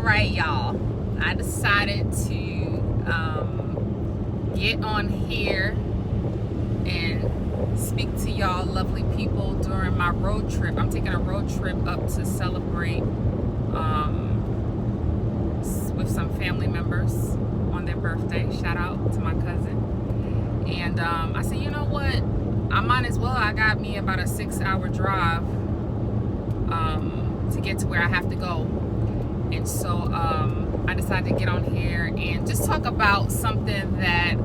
right, y'all. I decided to get on here and speak to y'all lovely people during my road trip. I'm taking a road trip up to celebrate with some family members on their birthday. Shout out to my cousin. And I said, you know what? I might as well. I got me about a 6-hour drive to get to where I have to go. And so I decided to get on here and just talk about something that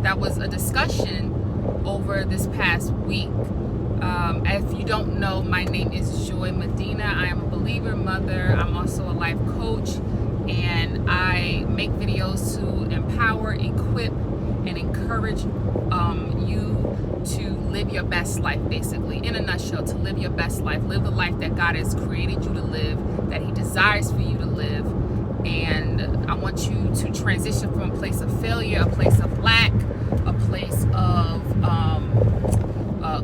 that was a discussion over this past week. If you don't know, my name is Joy Medina. I am a believer mother. I'm also a life coach, and I make videos to empower, equip, and encourage you to live your best life, basically. In a nutshell, to live your best life. Live the life that God has created you to live, that He desires for you to live. And I want you to transition from a place of failure, a place of lack, a place of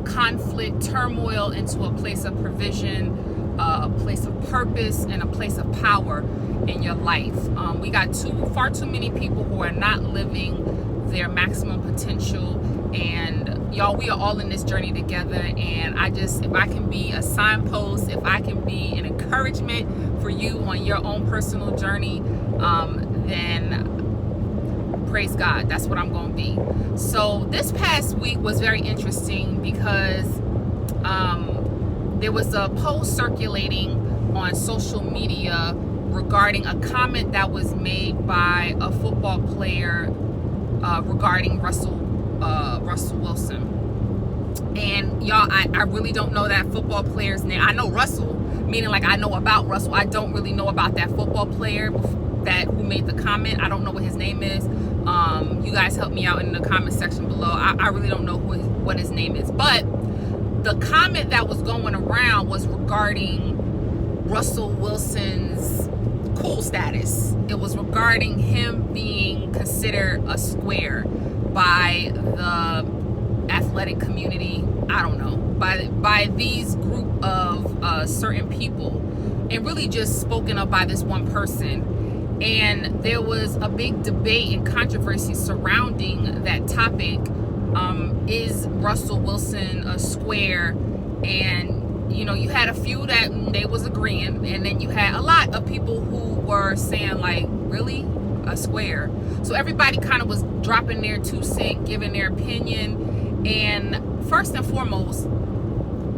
conflict, turmoil, into a place of provision, a place of purpose, and a place of power in your life. We got far too many people who are not living their maximum potential, and y'all, we are all in this journey together. And if I can be a signpost, if I can be an encouragement for you on your own personal journey, then praise God, that's what I'm going to be. So this past week was very interesting because there was a post circulating on social media regarding a comment that was made by a football player regarding Russell Wilson. And y'all, I really don't know that football player's name. I know Russell, meaning like I know about Russell. I don't really know about that football player who made the comment. I don't know what his name is. You guys help me out in the comment section below. I really don't know what his name is. But the comment that was going around was regarding Russell Wilson's cool status. It was regarding him being considered a square by the athletic community. I don't know, by these group of certain people, and really just spoken of by this one person. And there was a big debate and controversy surrounding that topic. Is Russell Wilson a square? And you know, you had a few that they was agreeing, and then you had a lot of people who were saying like, really, a square? So everybody kind of was dropping their 2 cents, giving their opinion. And first and foremost,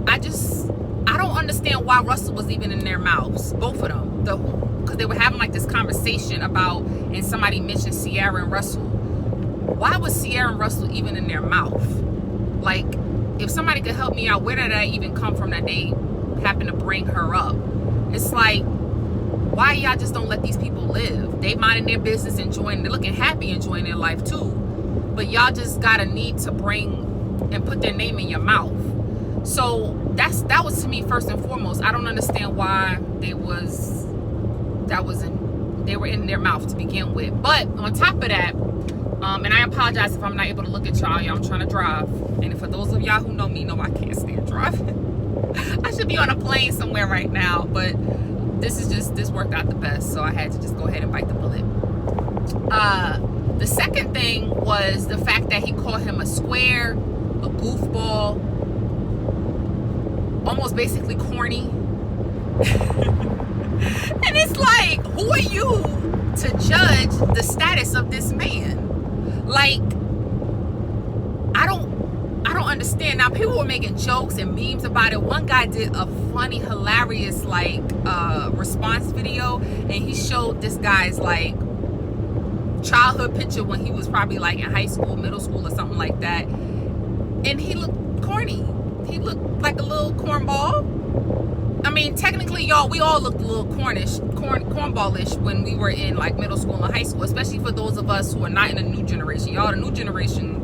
I don't understand why Russell was even in their mouths, both of them, because they were having like this conversation about, and somebody mentioned Ciara and Russell. Why was Ciara and Russell even in their mouth? Like, if somebody could help me out, where did that even come from that they happen to bring her up? It's like, why y'all just don't let these people live? They minding their business, enjoying, they're looking happy, enjoying their life too. But y'all just got a need to bring and put their name in your mouth. So that was, to me, first and foremost. I don't understand why they were in their mouth to begin with. But on top of that, and I apologize if I'm not able to look at y'all. I'm trying to drive. And for those of y'all who know me, know I can't stand driving. I should be on a plane somewhere right now, but this worked out the best, so I had to just go ahead and bite the bullet. The second thing was the fact that he called him a square, a goofball, almost basically corny. And it's like, who are you to judge the status of this man? Like, I don't understand. Now, people were making jokes and memes about it. One guy did a funny, hilarious response video, and he showed this guy's like childhood picture when he was probably like in high school, middle school, or something like that, and he looked corny. He looked like a little cornball. I mean, technically, y'all, we all looked a little cornballish when we were in like middle school and high school, especially for those of us who are not in the new generation. Y'all, the new generation,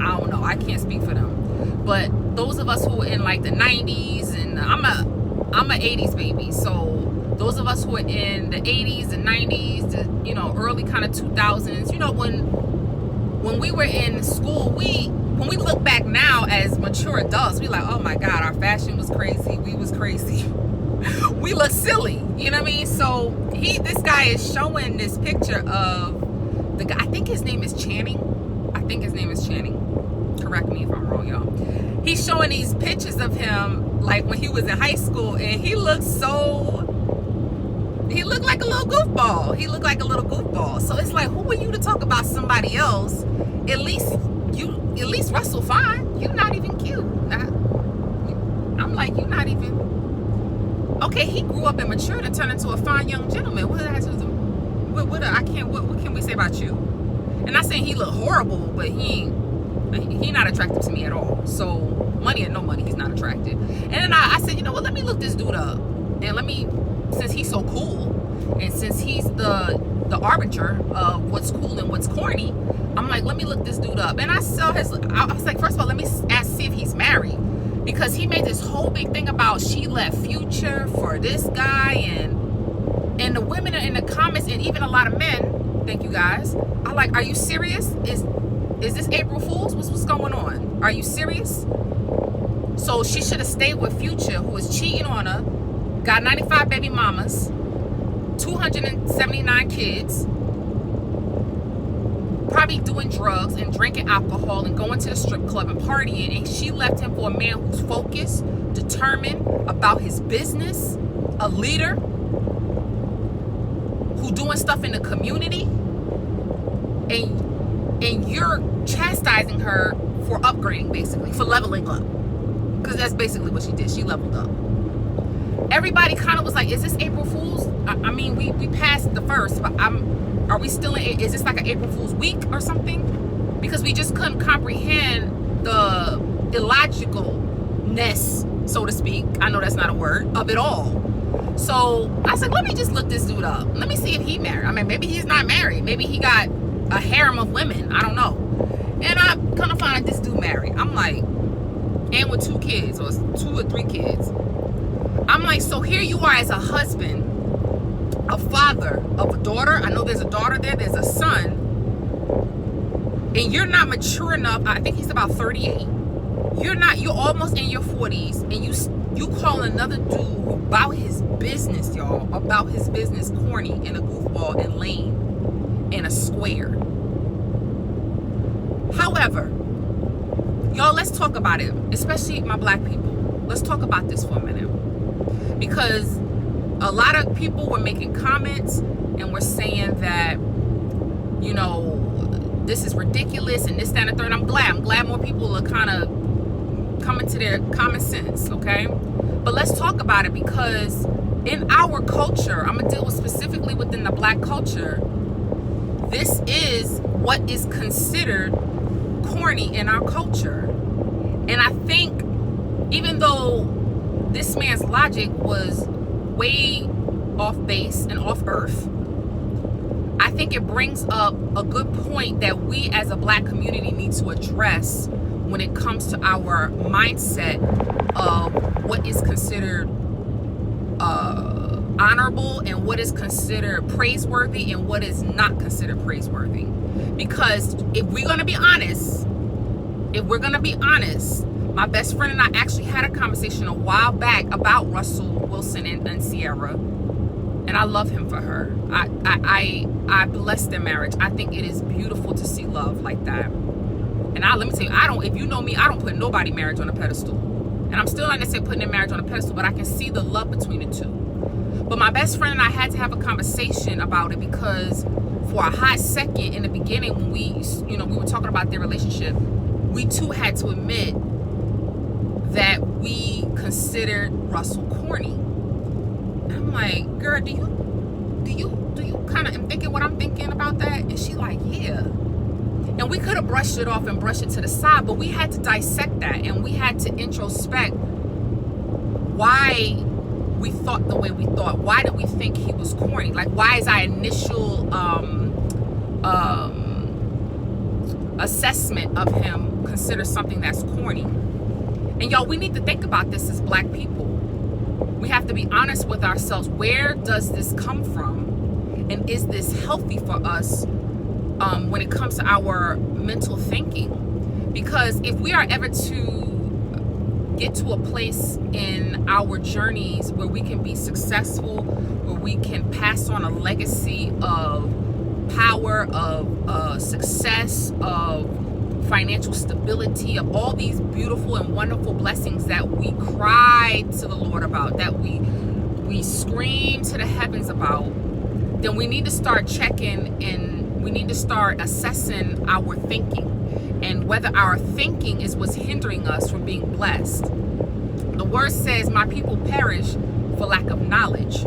I don't know, I can't speak for them. But those of us who were in like the 90s, and I'm a 80s baby, so those of us who are in the 80s and 90s, the, early kind of 2000s, when we were in school, when we look back now as mature adults, we like, oh my God, our fashion was crazy. We was crazy. we look silly, you know what I mean? So this guy is showing this picture of the guy. I think his name is Channing. Correct me if I'm wrong, y'all. He's showing these pictures of him like when he was in high school, and he looked like a little goofball. So it's like, who are you to talk about somebody else? At least Russell fine. You're not even cute. I'm like, you're not even. Okay, he grew up and matured and turned into a fine young gentleman. What can we say about you? And not saying he looked horrible, but he not attractive to me at all. So money or no money, he's not attractive. And then I said, you know what? Let me look this dude up, and since he's so cool, and since he's the arbiter of what's cool and what's corny, I'm like, let me look this dude up. And I saw I was like, first of all, let me see if he's married, because he made this whole big thing about she left Future for this guy, and the women in the comments, and even a lot of men, thank you guys, are like, are you serious? Is this April Fool's? What's going on? Are you serious? So she should have stayed with Future, who was cheating on her, got 95 baby mamas, 279 kids, probably doing drugs and drinking alcohol and going to the strip club and partying, and she left him for a man who's focused, determined about his business, a leader, who doing stuff in the community, and you're chastising her for upgrading, basically, for leveling up, because that's basically what she did. She leveled up. Everybody kind of was like, is this April Fool's? I mean, we passed the first, but are we still in, is this like an April Fool's week or something? Because we just couldn't comprehend the illogicalness, so to speak, I know that's not a word, of it all. So I said, let me just look this dude up. Let me see if he married. I mean, maybe he's not married. Maybe he got a harem of women. I don't know. And I kind of find out this dude married. I'm like, and with 2 kids, or 2 or 3 kids. I'm like, so here you are as a husband, a father of a daughter. I know there's a daughter there, there's a son, and you're not mature enough. I think he's about 38. You're almost in your 40s, and you call another dude about his business, y'all, about his business, corny and a goofball and lame and a square. However, y'all, let's talk about it, especially my black people. Let's talk about this for a minute, because a lot of people were making comments and were saying that, you know, this is ridiculous and this, that, and the third. I'm glad more people are kind of coming to their common sense, okay? But let's talk about it, because in our culture, I'm gonna deal with specifically within the black culture, this is what is considered corny in our culture. And I think, even though this man's logic was way off base and off earth, I think it brings up a good point that we as a black community need to address when it comes to our mindset of what is considered honorable and what is considered praiseworthy and what is not considered praiseworthy. Because if we're going to be honest, my best friend and I actually had a conversation a while back about Russell Wilson and Ciara, and I love him for her. I bless their marriage. I think it is beautiful to see love like that. And let me tell you, if you know me, I don't put nobody marriage on a pedestal. And I'm still not necessarily putting their marriage on a pedestal, but I can see the love between the two. But my best friend and I had to have a conversation about it, because for a hot second in the beginning, when we were talking about their relationship, we too had to admit that we considered Russell corny. And I'm like, girl, do you kind of am thinking what I'm thinking about that? And she like, yeah. And we could have brushed it off and brushed it to the side, but we had to dissect that, and we had to introspect why we thought the way we thought. Why did we think he was corny? Like, why is our initial assessment of him considered something that's corny? And y'all, we need to think about this as black people. We have to be honest with ourselves. Where does this come from? And is this healthy for us when it comes to our mental thinking? Because if we are ever to get to a place in our journeys where we can be successful, where we can pass on a legacy of power, of success, of financial stability, of all these beautiful and wonderful blessings that we cry to the Lord about, that we scream to the heavens about, then we need to start checking and we need to start assessing our thinking and whether our thinking is what's hindering us from being blessed. The word says, my people perish for lack of knowledge.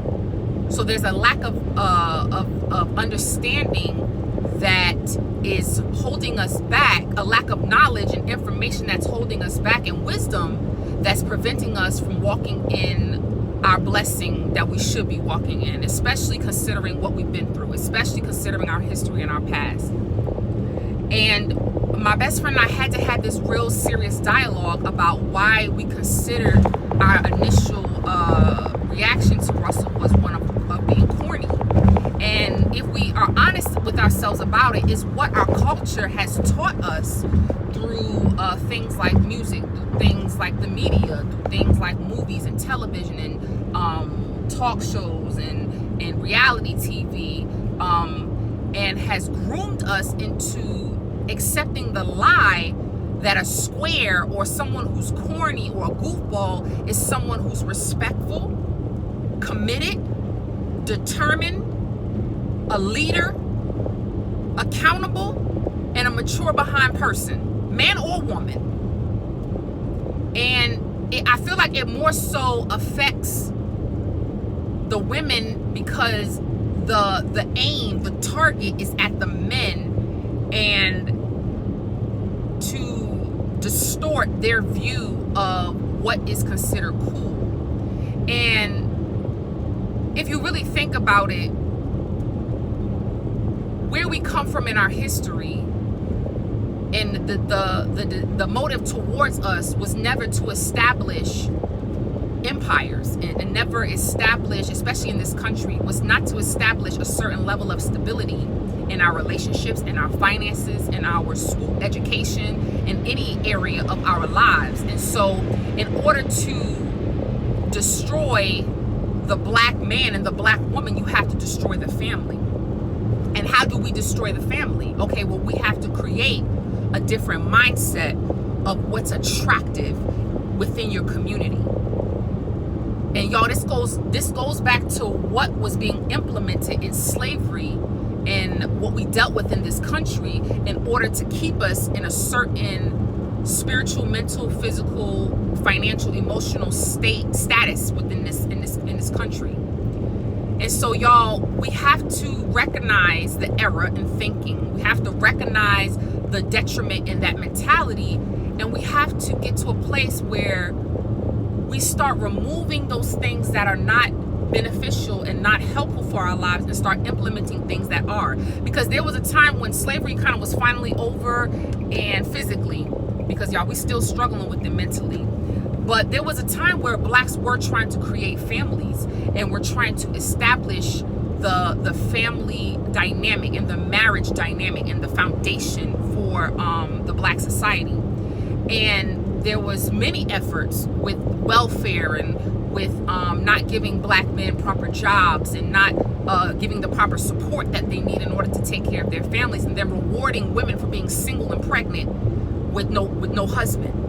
So there's a lack of understanding that is holding us back, a lack of knowledge and information that's holding us back, and wisdom that's preventing us from walking in our blessing that we should be walking in, especially considering what we've been through, especially considering our history and our past. And my best friend and I had to have this real serious dialogue about why we considered our initial reaction to Russell was one of being corny. And if we are honest with ourselves about it, is what our culture has taught us through things like music, through things like the media, through things like movies and television and talk shows and reality TV, and has groomed us into accepting the lie that a square or someone who's corny or a goofball is someone who's respectful, committed, determined, a leader, accountable, and a mature behind person, man or woman. And I feel like it more so affects the women because the aim, the target is at the men, and to distort their view of what is considered cool. And if you really think about it, where we come from in our history and the motive towards us was never to establish empires and never establish, especially in this country, was not to establish a certain level of stability in our relationships, in our finances, in our school education, in any area of our lives. And so in order to destroy the black man and the black woman, you have to destroy the family. And how do we destroy the family? Okay, well, we have to create a different mindset of what's attractive within your community. And y'all, this goes back to what was being implemented in slavery and what we dealt with in this country in order to keep us in a certain spiritual, mental, physical, financial, emotional status within in this country. And so, y'all, we have to recognize the error in thinking. We have to recognize the detriment in that mentality, and we have to get to a place where we start removing those things that are not beneficial and not helpful for our lives and start implementing things that are. Because there was a time when slavery kind of was finally over, and physically, because y'all, we still struggling with it mentally. But there was a time where blacks were trying to create families and we're trying to establish the family dynamic and the marriage dynamic and the foundation for the black society. And there was many efforts with welfare and with not giving black men proper jobs and not giving the proper support that they need in order to take care of their families, and then rewarding women for being single and pregnant with no husband.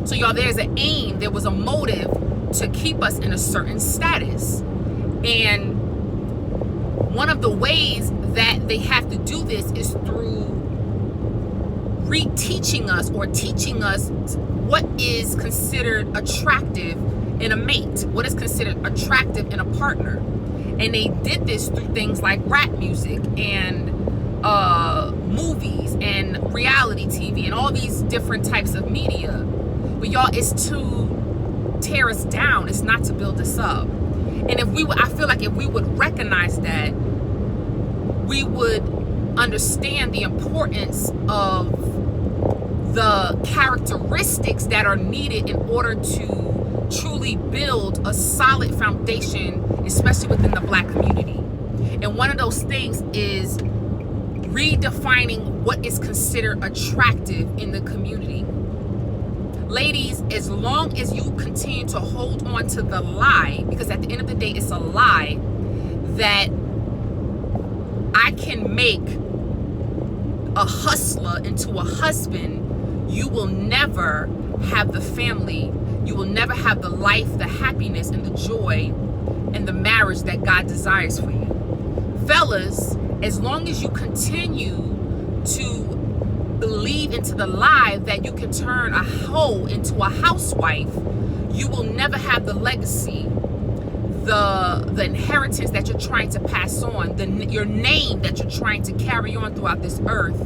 So y'all, there's an aim, there was a motive to keep us in a certain status. And one of the ways that they have to do this is through reteaching us or teaching us what is considered attractive in a mate, what is considered attractive in a partner. And they did this through things like rap music and movies and reality TV and all these different types of media. But y'all, it's to tear us down. It's not to build us up. And I feel like if we would recognize that, we would understand the importance of the characteristics that are needed in order to truly build a solid foundation, especially within the black community. And one of those things is redefining what is considered attractive in the community. Ladies, as long as you continue to hold on to the lie, because at the end of the day, it's a lie, that I can make a hustler into a husband, you will never have the family, you will never have the life, the happiness, and the joy, and the marriage that God desires for you. Fellas, as long as you continue to believe into the lie that you can turn a hoe into a housewife, you will never have the legacy, the inheritance that you're trying to pass on, your name that you're trying to carry on throughout this earth,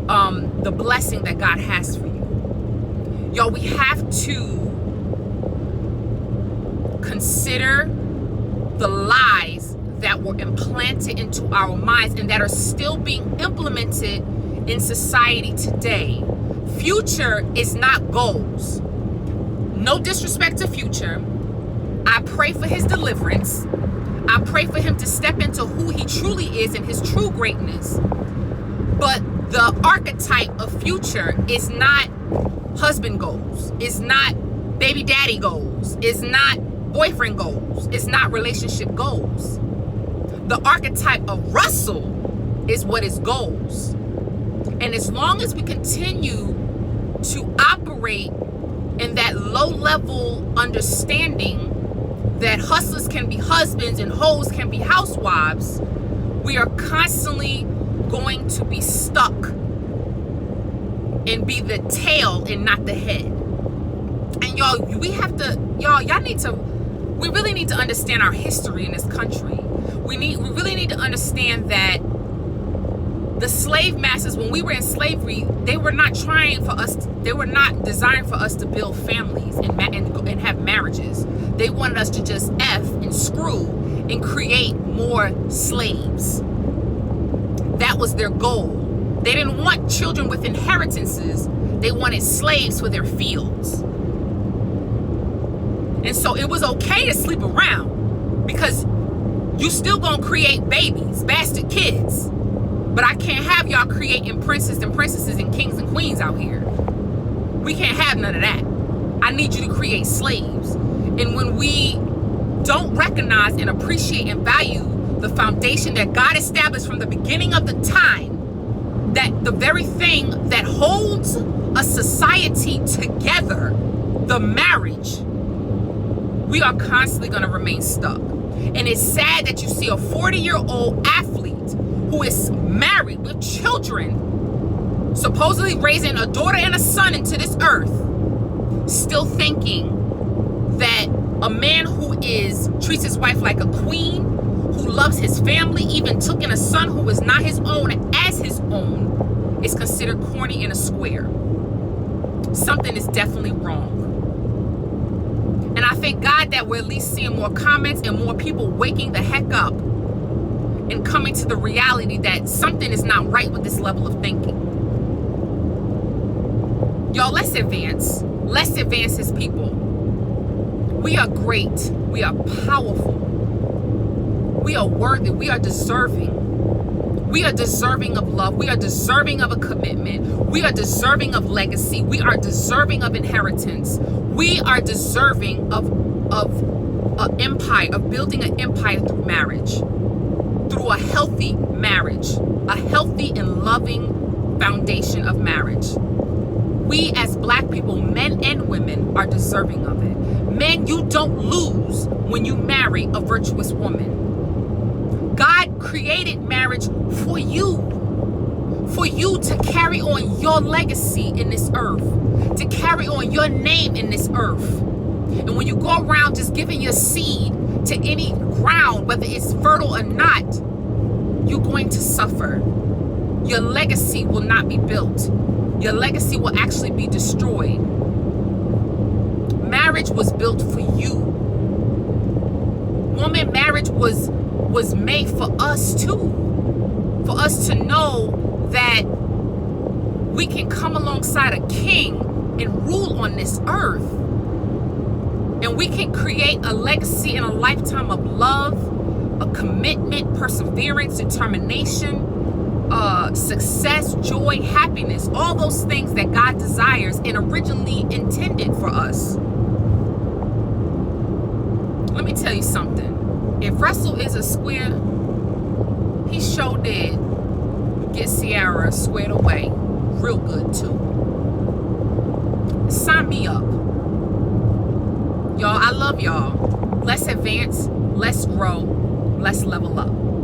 the blessing that God has for you. Y'all, we have to consider the lies that were implanted into our minds and that are still being implemented in society today. Future is not goals. No disrespect to Future. I pray for his deliverance. I pray for him to step into who he truly is and his true greatness. But the archetype of Future is not husband goals. It's not baby daddy goals. It's not boyfriend goals. It's not relationship goals. The archetype of Russell is what is goals. And as long as we continue to operate in that low-level understanding that hustlers can be husbands and hoes can be housewives, we are constantly going to be stuck and be the tail and not the head. And y'all, we really need to understand our history in this country. We really need to understand that the slave masters, when we were in slavery, they were not designed for us to build families and have marriages. They wanted us to just F and screw and create more slaves. That was their goal. They didn't want children with inheritances. They wanted slaves for their fields. And so it was okay to sleep around because you still gonna create babies, bastard kids. But I can't have y'all creating princes and princesses and kings and queens out here. We can't have none of that. I need you to create slaves. And when we don't recognize and appreciate and value the foundation that God established from the beginning of the time, that the very thing that holds a society together, the marriage, we are constantly going to remain stuck. And it's sad that you see a 40-year-old athlete who is married with children, supposedly raising a daughter and a son into this earth, still thinking that a man who treats his wife like a queen, who loves his family, even took in a son who is not his own as his own, is considered corny and a square. Something is definitely wrong. And I thank God that we're at least seeing more comments and more people waking the heck up and coming to the reality that something is not right with this level of thinking. Y'all, let's advance. Let's advance as people. We are great. We are powerful. We are worthy. We are deserving. We are deserving of love. We are deserving of a commitment. We are deserving of legacy. We are deserving of inheritance. We are deserving of an empire, of building an empire through marriage, through a healthy marriage, a healthy and loving foundation of marriage. We as Black people, men and women, are deserving of it. Men, you don't lose when you marry a virtuous woman. God created marriage for you to carry on your legacy in this earth, to carry on your name in this earth. And when you go around just giving your seed to any ground, whether it's fertile or not, you're going to suffer. Your legacy will not be built. Your legacy will actually be destroyed. Marriage was built for you. Woman, marriage was made for us too. For us to know that we can come alongside a king and rule on this earth. And we can create a legacy and a lifetime of love, a commitment, perseverance, determination, success, joy, happiness, all those things that God desires and originally intended for us. Let me tell you something. If Russell is a square, he sure did get Ciara squared away real good too. Sign me up. Y'all, I love y'all. Let's advance, let's grow, let's level up.